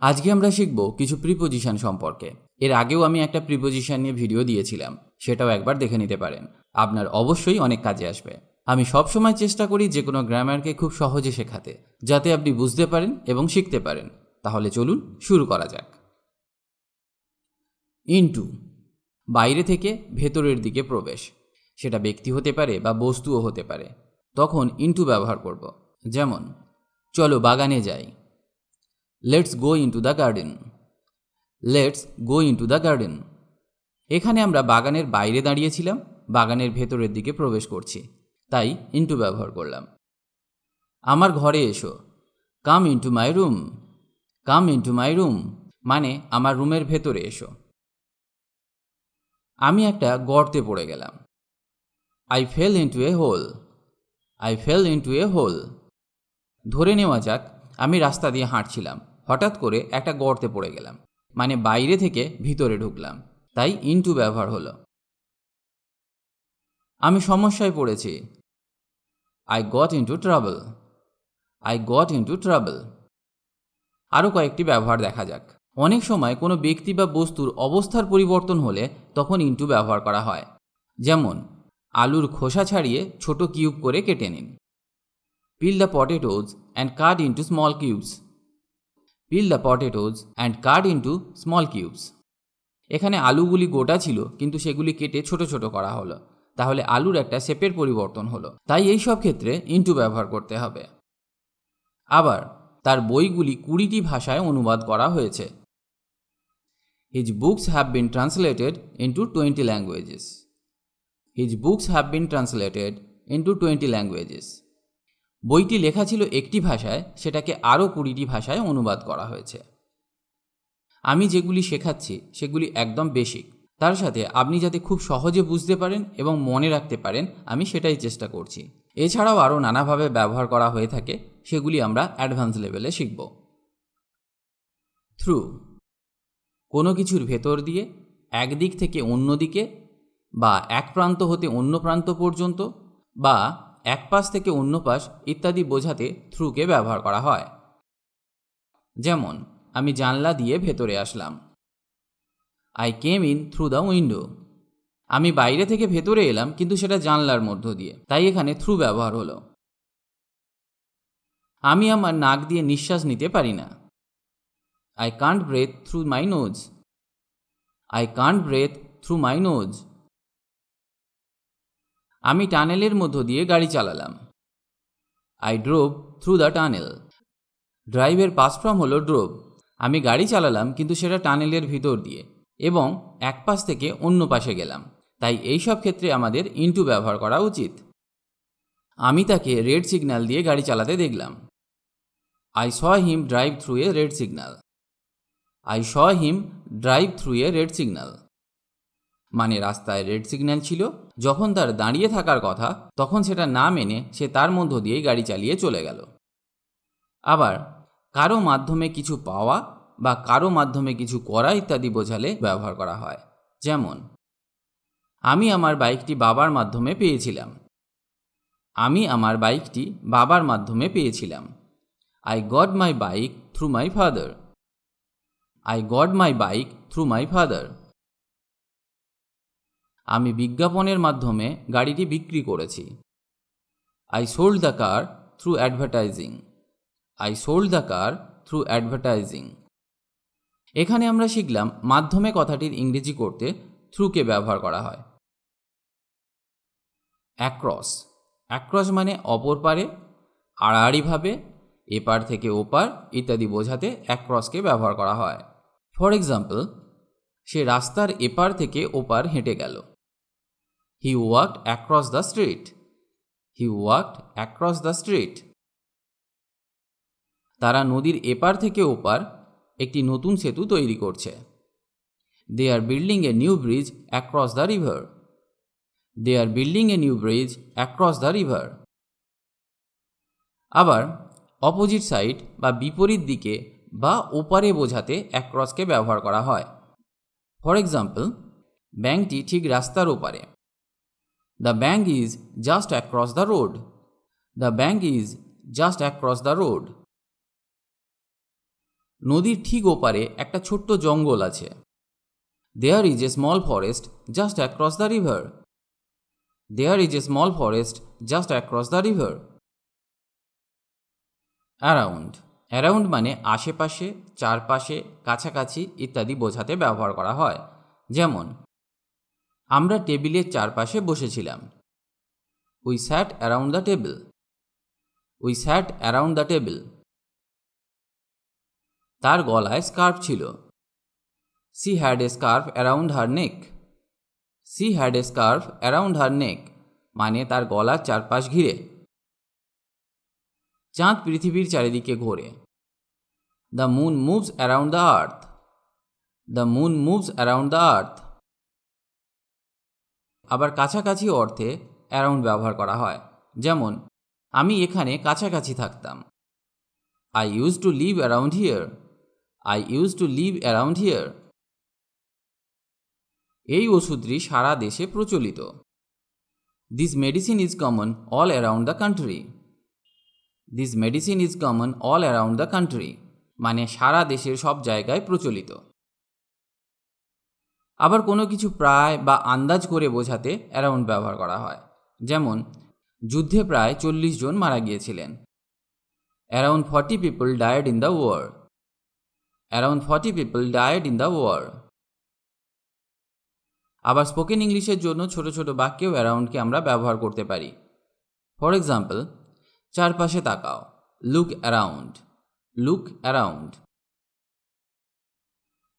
আজকে আমরা শিখব কিছু প্রিপোজিশন সম্পর্কে। এর আগেও আমি একটা প্রিপোজিশন নিয়ে ভিডিও দিয়েছিলাম, সেটাও একবার দেখে নিতে পারেন। আপনার অবশ্যই অনেক কাজে আসবে। আমি সবসময় চেষ্টা করি যে কোনো গ্রামারকে খুব সহজে শেখাতে, যাতে আপনি বুঝতে পারেন এবং শিখতে পারেন। তাহলে চলুন শুরু করা যাক। ইনটু, বাইরে থেকে ভেতরের দিকে প্রবেশ। সেটা ব্যক্তি হতে পারে বা বস্তুও হতে পারে। তখন ইনটু ব্যবহার করব। যেমন, চলো বাগানে যাই। Let's go into the garden. Let's go into the garden. এখানে আমরা বাগানের বাইরে দাঁড়িয়েছিলাম, বাগানের ভেতরের দিকে প্রবেশ করছি, তাই ইনটু ব্যবহার করলাম। আমার ঘরে এসো। Come into my room. Come into my room মানে আমার রুমের ভেতরে এসো। আমি একটা গর্তে পড়ে গেলাম। I fell into a hole. I fell into a hole. ধরে নেওয়া যাক আমি রাস্তা দিয়ে হাঁটছিলাম, হঠাৎ করে একটা গর্তে পড়ে গেলাম, মানে বাইরে থেকে ভিতরে ঢুকলাম, তাই ইনটু ব্যবহার হলো। আমি সমস্যায় পড়েছি। I got into trouble. I got into trouble. আরও কয়েকটি ব্যবহার দেখা যাক। অনেক সময় কোনো ব্যক্তি বা বস্তুর অবস্থার পরিবর্তন হলে তখন ইনটু ব্যবহার করা হয়। যেমন, আলুর খোসা ছাড়িয়ে ছোট কিউব করে কেটে নিন। Peel the potatoes and cut into small cubes. Peel the potatoes and cut into small cubes. এখানে আলুগুলি গোটা ছিল, কিন্তু সেগুলি কেটে ছোট ছোট করা হলো, তাহলে আলুর একটা শেপের পরিবর্তন হলো। তাই এই সব ক্ষেত্রে ইনটু ব্যবহার করতে হবে। আবার তার বইগুলি 20টি ভাষায় অনুবাদ করা হয়েছে। His books have been translated into 20 languages. His books have been translated into 20 languages. বইটি লেখা ছিল একটি ভাষায়, সেটাকে আরও 20টি ভাষায় অনুবাদ করা হয়েছে। আমি যেগুলি শেখাচ্ছি সেগুলি একদম বেসিক, তার সাথে আপনি যাতে খুব সহজে বুঝতে পারেন এবং মনে রাখতে পারেন, আমি সেটাই চেষ্টা করছি। এছাড়াও আরও নানাভাবে ব্যবহার করা হয়ে থাকে, সেগুলি আমরা অ্যাডভান্স লেভেলে শিখব। থ্রু, কোনো কিছুর ভেতর দিয়ে, একদিক থেকে অন্য দিকে, বা এক প্রান্ত হতে অন্য প্রান্ত পর্যন্ত, বা এক পাশ থেকে অন্য পাশ ইত্যাদি বোঝাতে থ্রুকে ব্যবহার করা হয়। যেমন, আমি জানলা দিয়ে ভেতরে আসলাম। I came in through the window. আমি বাইরে থেকে ভেতরে এলাম, কিন্তু সেটা জানলার মধ্য দিয়ে, তাই এখানে থ্রু ব্যবহার হলো। আমি আমার নাক দিয়ে নিঃশ্বাস নিতে পারি না। I can't breathe through my nose. I can't breathe through my nose. আমি টানেলের মধ্য দিয়ে গাড়ি চালালাম। I drove through the tunnel. ড্রাইভের পাস্ট ফর্ম হলো ড্রোভ। আমি গাড়ি চালালাম, কিন্তু সেটা টানেলের ভিতর দিয়ে এবং এক পাশ থেকে অন্য পাশে গেলাম, তাই এই সব ক্ষেত্রে আমাদের ইনটু ব্যবহার করা উচিত। আমি তাকে রেড সিগন্যাল দিয়ে গাড়ি চালাতে দেখলাম। I saw him drive through a red signal. I saw him drive through a red signal মানে রাস্তায় রেড সিগন্যাল ছিল, যখন তার দাঁড়িয়ে থাকার কথা তখন সেটা না মেনে সে তার মধ্য দিয়েই গাড়ি চালিয়ে চলে গেল। আবার কারো মাধ্যমে কিছু পাওয়া বা কারো মাধ্যমে কিছু করা ইত্যাদি বোঝালে ব্যবহার করা হয়। যেমন, আমি আমার বাইকটি বাবার মাধ্যমে পেয়েছিলাম। আমি আমার বাইকটি বাবার মাধ্যমে পেয়েছিলাম। I got my bike through my father. I got my bike through my father. আমি বিজ্ঞাপনের মাধ্যমে গাড়িটি বিক্রি করেছি। I sold the car through advertising. I sold the car through advertising. এখানে আমরা শিখলাম মাধ্যমে কথাটির ইংরেজি করতে থ্রুকে ব্যবহার করা হয়। অ্যাক্রস। অ্যাক্রস মানে অপর পারে, আড়াআড়িভাবে, এপার থেকে ওপার ইত্যাদি বোঝাতে অ্যাক্রসকে ব্যবহার করা হয়। ফর এক্সাম্পল, সে রাস্তার এপার থেকে ওপার হেঁটে গেল। He walked across the street. He walked across the street. তারা নদীর এপার থেকে ওপার একটি নতুন সেতু তৈরি করছে। They are building a new bridge across the river. They are building a new bridge across the river. আবার অপোজিট সাইড বা বিপরীত দিকে বা ওপারে বোঝাতে অ্যাক্রসকে ব্যবহার করা হয়। ফর এক্সাম্পল, ব্যাংকটি ঠিক রাস্তার ওপারে। The bank is just across the road. The bank is just across the road. নদীর ঠিক ওপারে একটা ছোট্ট জঙ্গল আছে। There is a small forest just across the river. There is a small forest just across the river. Around. Around মানে আশেপাশে, চারপাশে, কাছাকাছি ইত্যাদি বোঝাতে ব্যবহার করা হয়। যেমন আমরা টেবিলের চারপাশে বসেছিলাম। We sat around the table. We sat around the table. তার গলায় স্কার্ফ ছিল। She had a scarf around her neck. She had a scarf around her neck মানে তার গলার চারপাশ ঘিরে। চাঁদ পৃথিবীর চারিদিকে ঘোরে। The moon moves around the earth. The moon moves around the earth. আবার কাছাকাছি অর্থে অ্যারাউন্ড ব্যবহার করা হয়। যেমন আমি এখানে কাছাকাছি থাকতাম। I used to live around here. I used to live around here. এই ওষুধটি সারা দেশে প্রচলিত। This medicine is common all around the country. This medicine is common all around the country মানে সারা দেশের সব জায়গায় প্রচলিত। আবার কোনো কিছু প্রায় বা আন্দাজ করে বোঝাতে অ্যারাউন্ড ব্যবহার করা হয়। যেমন যুদ্ধে প্রায় 40 জন মারা গিয়েছিলেন। Around 40 people died in the war. Around 40 people died in the war. আবার স্পোকেন ইংলিশের জন্য ছোট ছোট বাক্যেও অ্যারাউন্ডকে আমরা ব্যবহার করতে পারি। ফর এক্সাম্পল, চারপাশে তাকাও, লুক অ্যারাউন্ড, লুক অ্যারাউন্ড।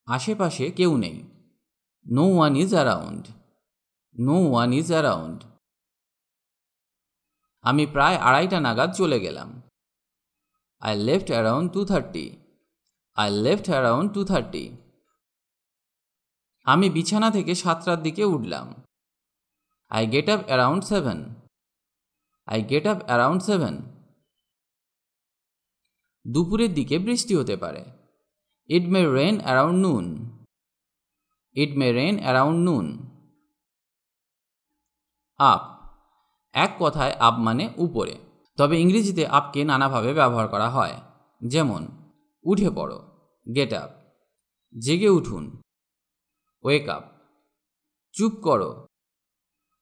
আশেপাশে কেউ নেই, no one is around, no one is around. আমি প্রায় 2:30 নাগাদ চলে গেলাম। I left around 2:30. I left around 2:30. আমি বিছানা থেকে 7টার দিকে উঠলাম। I get up around 7. I get up around 7. দুপুরের দিকে বৃষ্টি হতে পারে। It may rain around noon. It may rain around noon. Up. এক কথায় আপ মানে উপরে, তবে ইংরেজিতে আপকে নানাভাবে ব্যবহার করা হয়। যেমন উঠে পড়ো, গেট আপ, জেগে উঠুন, ওয়েক আপ, চুপ করো,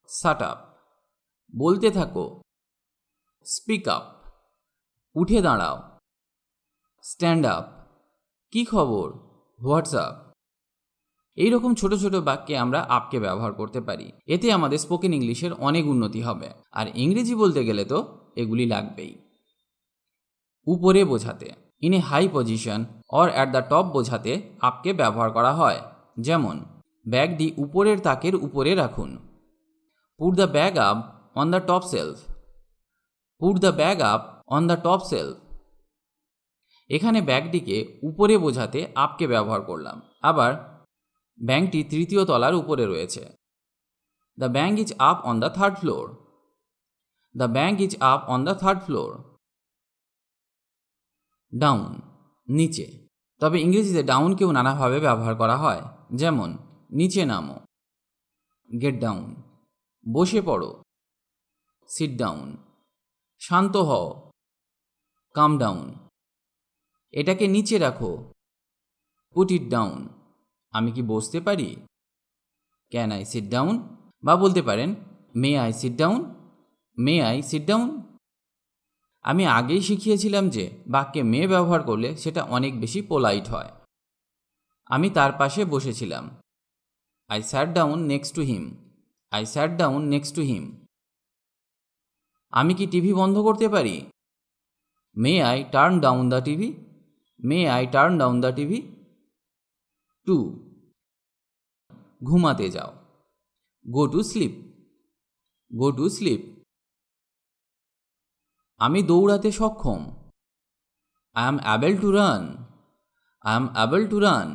শাট আপ, বলতে থাকো, স্পিক আপ, উঠে দাঁড়াও, স্ট্যান্ড আপ, কী খবর, হোয়াটসঅ্যাপ। এইরকম ছোট ছোট বাক্যে আমরা আপকে ব্যবহার করতে পারি। এতে আমাদের স্পোকেন ইংলিশের অনেক উন্নতি হবে। আর ইংরেজি বলতে গেলে তো এগুলি লাগবেই। উপরে বোঝাতে, in a high position or at the top বোঝাতে আপকে ব্যবহার করা হয়। যেমন ব্যাগটি উপরের তাকের উপরে রাখুন। Put the bag up on the top self. Put the bag up on the top self. এখানে ব্যাগটিকে উপরে বোঝাতে আপকে ব্যবহার করলাম। আবার ব্যাংকটি 3য় তলার উপরে রয়েছে। The bank is up on the 3rd floor. The bank is up on the 3rd floor. Down, নিচে, তবে ইংরেজিতে ডাউনকেও নানাভাবে ব্যবহার করা হয়। যেমন নিচে নামো, গেট ডাউন, বসে পড়ো, সিট ডাউন, শান্ত হও, কাম ডাউন, এটাকে নিচে রাখো, পুট ইট ডাউন, আমি কি বসতে পারি, ক্যান আই সিট ডাউন, বা বলতে পারেন may I sit down, may I sit down. আমি আগেই শিখিয়েছিলাম যে বাক্যে মে ব্যবহার করলে সেটা অনেক বেশি পোলাইট হয়। আমি তার পাশে বসেছিলাম। I sat down next to him. I sat down next to him. আমি কি টিভি বন্ধ করতে পারি? May I turn down the TV. May I turn down the TV. 2. ঘুমাতে যাও, go to sleep. Go to sleep. আমি দৌড়াতে সক্ষম। I am able to run. I am able to run.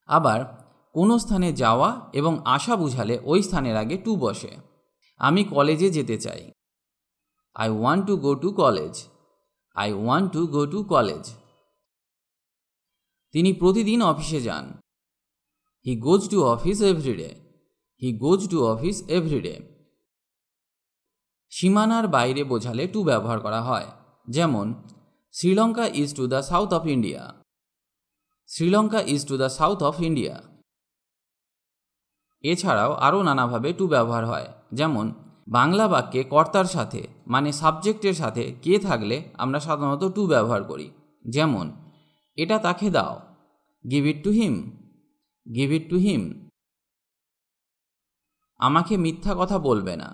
আবার কোনো স্থানে যাওয়া এবং আসা বুঝালে ওই স্থানের আগে টু বসে। আমি কলেজে যেতে চাই। I want to go to college. I want to go to college. তিনি প্রতিদিন অফিসে যান। He goes to office everyday. He goes to office everyday. সীমানার বাইরে বোঝালে টু ব্যবহার করা হয়। যেমন Sri Lanka is to the south of India. Sri Lanka is to the south of India. এছাড়াও আরও নানাভাবে টু ব্যবহার হয়, যেমন বাংলা বাক্যে কর্তার সাথে মানে সাবজেক্টের সাথে কে থাকলে আমরা সাধারণত টু ব্যবহার করি, যেমন এটা তাকে দাও, give it to him, give it to him. আমাকে মিথ্যা কথা বলবে না,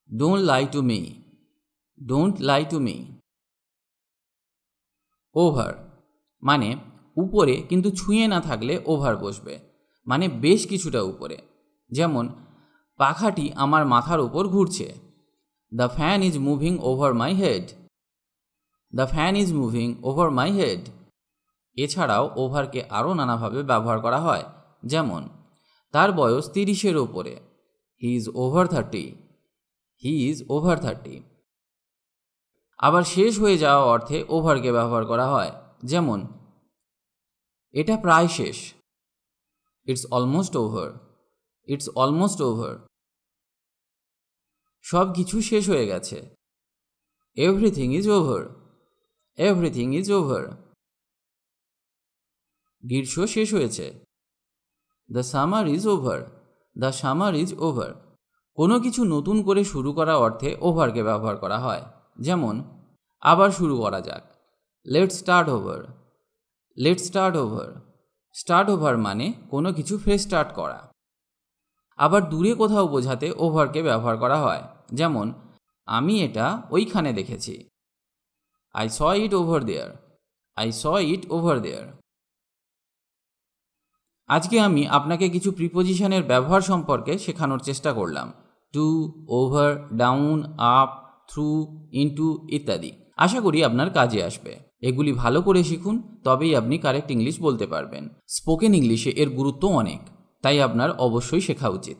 don't lie to me, don't lie to me. Over মানে উপরে কিন্তু ছুঁয়ে না থাকলে ওভার বসবে, মানে বেশ কিছুটা উপরে, যেমন পাখাটি আমার মাথার উপর ঘুরছে, the fan is moving over my head, the fan is moving over my head. এছাড়াও ওভারকে আরও নানাভাবে ব্যবহার করা হয়, যেমন তার বয়স 30-এর ওপরে, he is over 30, he is over 30। আবার শেষ হয়ে যাওয়া অর্থে ওভারকে ব্যবহার করা হয়, যেমন এটা প্রায় শেষ, it's almost over, it's almost over. সব কিছু শেষ হয়ে গেছে, everything is over, everything is over. গ্রীষ্ম শেষ হয়েছে, the summer is over, the summer is over. কোনো কিছু নতুন করে শুরু করা অর্থে ওভারকে ব্যবহার করা হয়, যেমন আবার শুরু করা যাক, let's start over, let's start over. Start over মানে কোনো কিছু ফ্রেশ স্টার্ট করা। আবার দূরে কোথাও বোঝাতে ওভারকে ব্যবহার করা হয়, যেমন আমি এটা ওইখানে দেখেছি, I saw it over there, I saw it over there. আজকে আমি আপনাকে কিছু প্রিপোজিশনের ব্যবহার সম্পর্কে শেখানোর চেষ্টা করলাম, to, over, down, up, through, into ইত্যাদি। আশা করি আপনার কাজে আসবে। এগুলি ভালো করে শিখুন, তবেই আপনি কারেক্ট ইংলিশ বলতে পারবেন। স্পোকেন ইংলিশে এর গুরুত্ব অনেক, তাই আপনার অবশ্যই শেখা উচিত।